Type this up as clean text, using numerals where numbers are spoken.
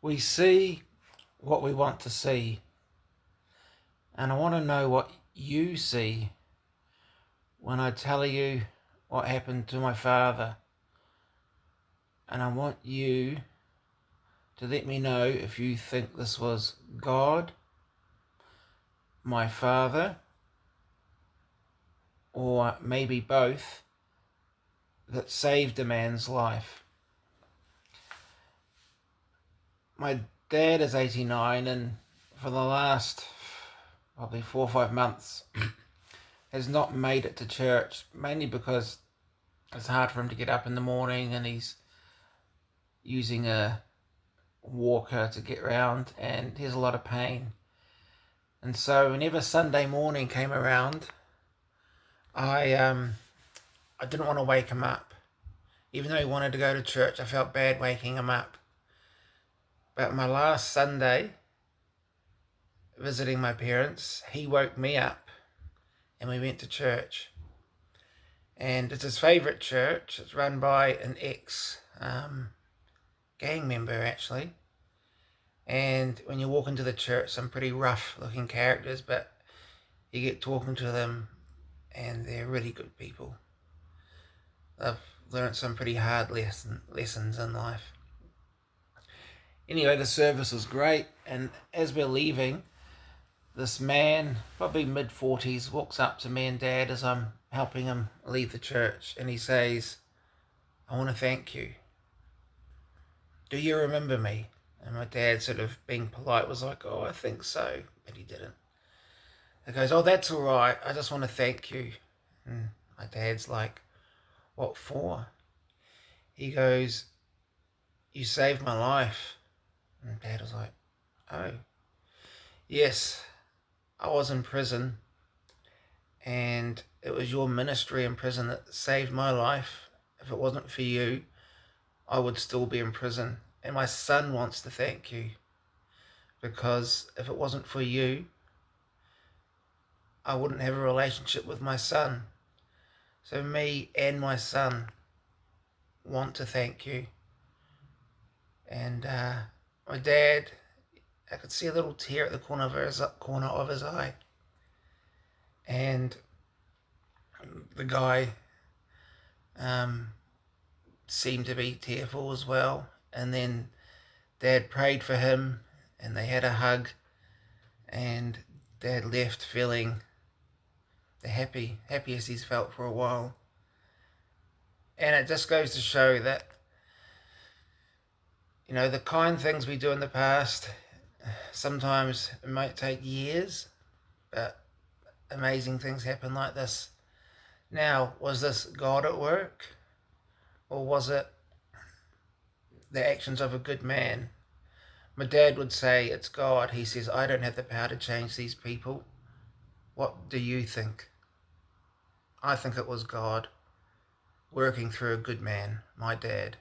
We see what we want to see, and I want to know what you see when I tell you what happened to my father. And I want you to let me know if you think this was God, my father, or maybe both, that saved a man's life. My dad is 89, and for the last probably 4 or 5 months has not made it to church, mainly because it's hard for him to get up in the morning and he's using a walker to get around and he has a lot of pain. And so whenever Sunday morning came around, I didn't want to wake him up. Even though he wanted to go to church, I felt bad waking him up. But my last Sunday, visiting my parents, he woke me up and we went to church. And it's his favourite church. It's run by an ex-gang member, actually. And when you walk into the church, some pretty rough-looking characters, but you get talking to them and they're really good people. They've learnt some pretty hard lessons in life. Anyway, the service was great, and as we're leaving, this man, probably mid-40s, walks up to me and Dad as I'm helping him leave the church, and he says, "I want to thank you. Do you remember me?" And my dad, sort of being polite, was like, "Oh, I think so," but he didn't. He goes, "Oh, that's all right. I just want to thank you." And my dad's like, "What for?" He goes, "You saved my life." And Dad was like, "Oh, yes, I was in prison, and it was your ministry in prison that saved my life. If it wasn't for you, I would still be in prison. And my son wants to thank you, because if it wasn't for you, I wouldn't have a relationship with my son. So me and my son want to thank you." And my dad, I could see a little tear at the corner of his eye. And the guy seemed to be tearful as well. And then Dad prayed for him and they had a hug, and Dad left feeling the happiest he's felt for a while. And it just goes to show that, you know, the kind things we do in the past, sometimes it might take years, but amazing things happen like this. Now, was this God at work? Or was it the actions of a good man? My dad would say it's God. He says, "I don't have the power to change these people." What do you think? I think it was God working through a good man, my dad.